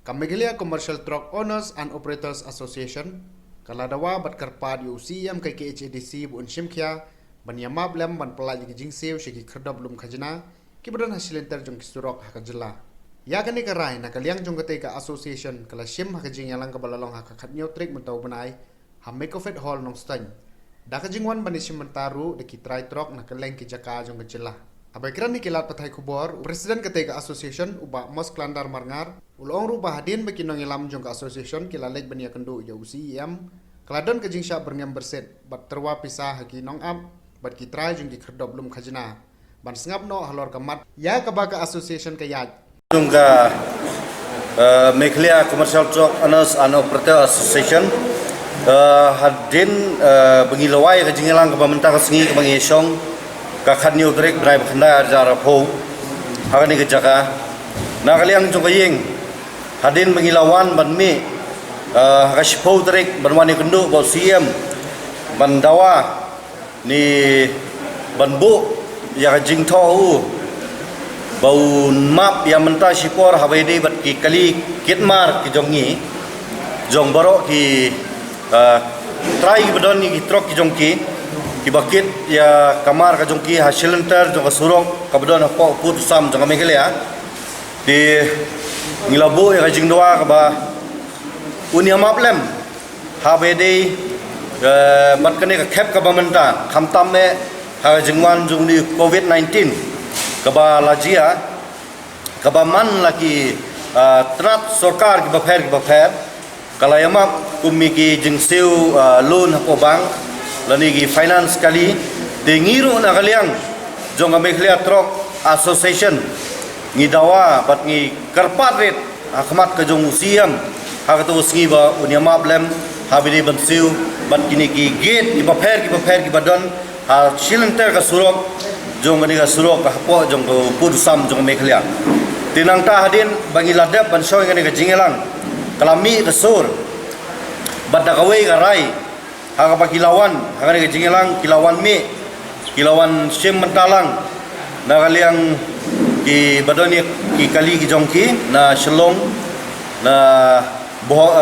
Kamigilia Commercial Truck Owners and Operators Association, Kaladawa bat karpad UCM kay KHADC buon shimkya, banyamab lem ban pelaj gijing sew shiki kerdab lum khajna, kibadan hasilenter jong kisurok hakajla. Ya kani karai na kaliang jong ka association kala shim hakajing yalang kabalalong hakakatnyo trik mentau benai, hamekofet hall nong stany. Dakajingwan banishim mentaru de kitrai trok na kaleng kijaka jong kajla. Abai kiran ni kilat patai kubor, Presiden Ketega Association uba Mos Klandar Marngar, ulong rubah hadin bagi nong ilam jong association kilalek bania kendu ya UCM, keladon kejing syab berngem berset, bat terwa pisah haki nong am, bat kitrai jong dikerdop lum khajna, ban sengap no halor kamat, ya kabaka association kayaj. Jongka Meghalaya Commercial Truck Owners and Operators Association hadin bengilawai kejing ilang kebamentang sengi kebang yesong kakhan new trek drive khanda arjara pho hagani kejaka na kaliang jongkaying hadin bengilawan banmi hagashpho trek banwani kendu bo CM bandawa ni banbu ya kejing tho bau map yang mentah sipor hawaidi bat ki kali kitmar ki jongi jong baro ki try bedon ni trok ki jongki ki bakit ya kamar ka jongki hasilenter jong surong ka bedon ko put sam jong Meghalaya di ngilabu ya jing doa ka ba unia map lem hawaidi bat kene ka khep ka ba mentah khamtam me ha jingwan jong ni COVID-19 kaba lajia kaba man lagi trat sorkar ki bafer kalayama kumi ki jingsiu loan hapo bank lani ki finance kali dengiru na kaliang jong Meghalaya Truck Association ngidawa bat ngi karpat ret akmat ka jong usiam hakatu usngi ba unyama blem habini bansiu bat kini ki gate ki bafer ki badon ha silenter ka surok jong ani ka surok ka hapo jong ko pudusam jong Meghalaya tinang ta hadin bangi ladap ban soy ngani ka jingelang kalami ka sur badakawai ka rai ha ka kilawan ha ngani ka jingelang kilawan mi kilawan sim mentalang na kaliang ki badoni ki kali ki jongki na Shalom na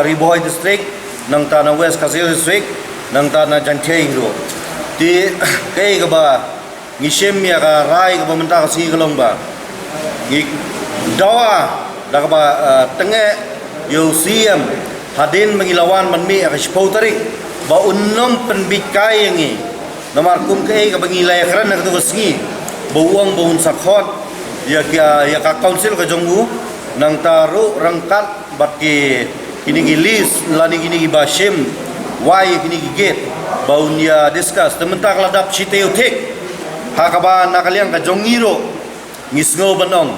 Riboy district nang ta na West Kasil district nang ta na Janthei ro ti kai ka ba ngisem ya ka rai ka pemerintah ka singi kelong ba ngi dawa da ka ba tenge UCM hadin mengilawan manmi ka spau tarik ba unnom penbikai ngi namar kum kai ka bangilay kran na ka singi bawang bawun sakhot ya ka council ka jonggu nang taru rangkat bat ki kini gilis lani kini gibasim wai kini gigit baun ya discuss tementang ladap siteutik hakaba nakaliang ka jongiro ngisngo banong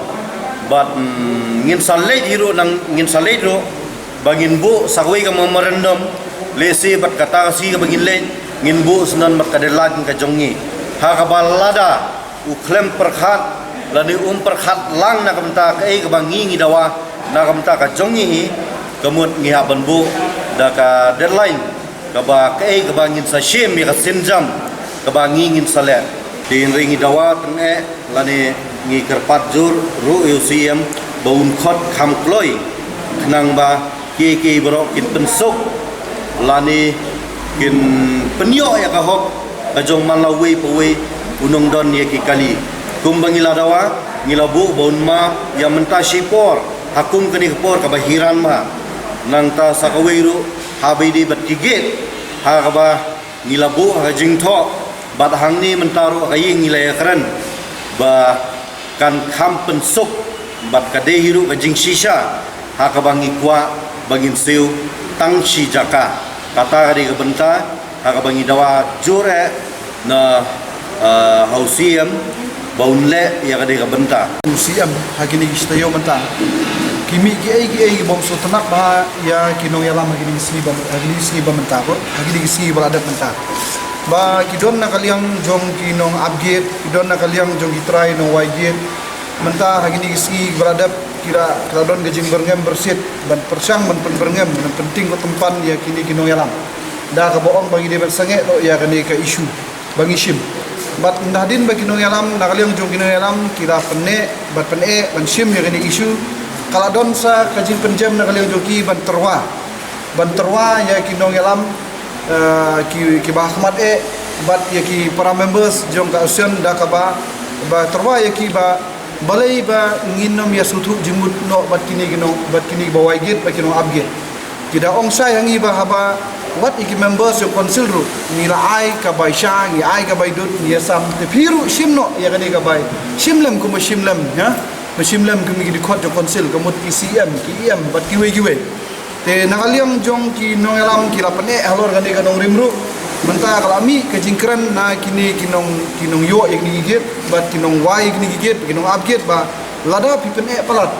bat ngin salai hiro nang ngin salai ro bangin bu sakwe ka memorandum lesi bat kata si ka bangin le ngin bu sunan mat kadelag ka jongi hakaba lada uklem perkhat lani perkhat lang na kamta kai ka bangi ngidawa na kamta ka jongi kemut ngiha banbu da ka deadline ka ba kai ka bangin sa shim ka sinjam ka bangi ngin salet din ringi dawa tenge lani ngi kerpat jur ru UCM baun khot kham kloi nang ba ki bro kin pensuk lani kin penyo ya ka hok ajong malawi pawe unong don ye ki kali kumbangila dawa ngilabu baun ma yang mentah sipor hakum kini kepor ka bahiran ma nang ta sakawiru habidi bat kigit ha ka ba ngilabu ha jingtho bat hang ni mentaru kaying nilai keren ba kan kham pensuk bat kade hiru ka jing sisa ha ka bangi kwa bangin siu tang si jaka kata kadi ka benta ha ka bangi dawa jure na hausiam baunle ya kadi ka benta UCM hagini istayo benta kimi ki bom so tanak ba ya kinong yalam hagini sni ba menta ko hagini sni ba adat menta ba kidon na kaliang jong kinong upgrade kidon na kaliang jong itry no wide menta hagini isi beradab kira don gejing berngem bersit ban persang ban berngem ban penting ko tempan ya kini kinong yalam da ka boong bagi dia sange lo ya kani ka isu bagi sim bat ndadin bagi kinong yalam na kaliang jong kinong yalam kira penne bat penne ban sim ya kani isu kaladon sa kajing penjam na kaliang joki banterwa ya kinong yalam ki bahmat bat ya ki para members jong ka asion da ka ba terwa ya ki ba balai ba nginom ya sutu jimut no bat kini bawai git ba kino abgit tidak ongsa yang iba haba wat iki members yung konsil ru nila ai ka bai sha ngi ai ka bai dut ni sam te phiru shimno ya kani ka bai shimlem ku shimlem ya shimlem ku mi di khot yung konsil kamut ICM ki em bat kiwe te nakaliang jong ki nongelam ki lapane halor kani ka nong rimru menta kalami ka jingkran na kini kinong yo yang ni gigit bat kinong wai ni gigit kinong abgit ba lada pipene palat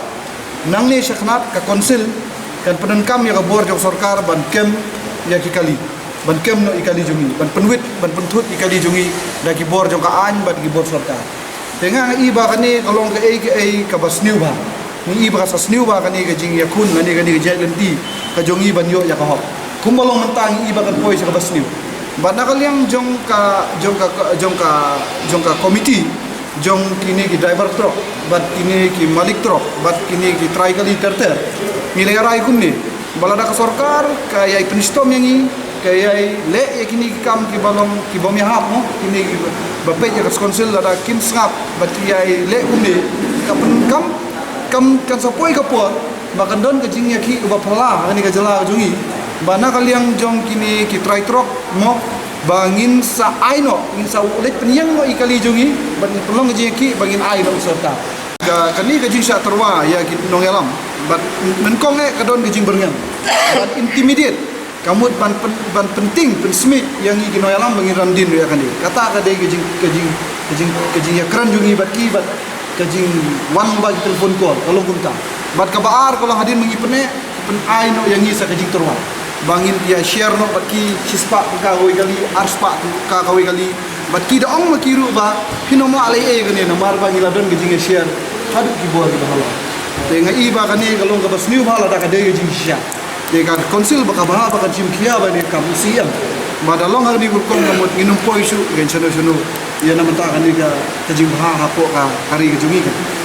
nang ni syaknat ka konsil kan penenkam ya kabor jong sarkar ban kem ya kikali ban kem no ikali jungi ban penwit ban pentut ikali jungi da ki bor jong ka an ban ki bor sarkar tenga iba kani kalong ka ai ka basniu ba ni iba sa sniu ba kani ka jing yakun kani ka jailanti ka jongi ban yo ya ka hop kumbalong mentang iba kan poi sa basniu ban nakaliang jong ka komiti jong kini ki driver truck bat kini ki malik truck bat kini ki try kali terter nilai rai kunni balada ka sarkar kaya penistom yang ni kaya le ya kini kam ki balong ki bom ya hap mo kini bapet ya konsil ada kim sngap bat kaya le kunni ka kam kan sapoi ka por makandon ka jing ya ki ba pala ani ka jala jungi bana kaliang jong kini ki try truck mo bangin sa aino ngin sa ulit penyang mo ikali jungi ban pelong jing ki bangin aino serta kani ka jing sa terwa ya ki nongelam bat menkong kadon ke jing berngam bat intimidate kamu ban penting pensmit yang iki noyalam bangin ramdin ya kan kata ka de ke jing ya kran jungi bat ke jing wan ba telefon call kalau kunta bat ka baar kalau hadin mengi pen aino yang isa ke jing terwa bangin dia share no bat ki sispa ka hoi kali arspa ka hoi kali bat ki da ong makiru ba hinoma ale gane na mar bangin ladon ke jing share haduk ki bor ki bahala dengan iba kani kalong ka basniu bhala da ka de jing sha de ka konsil baka baha baka jim kia ba ni kam siam madalong har di burkong kamut nginum poisu gen sono ya na menta kani ka jing baha hapo ka hari jungi ka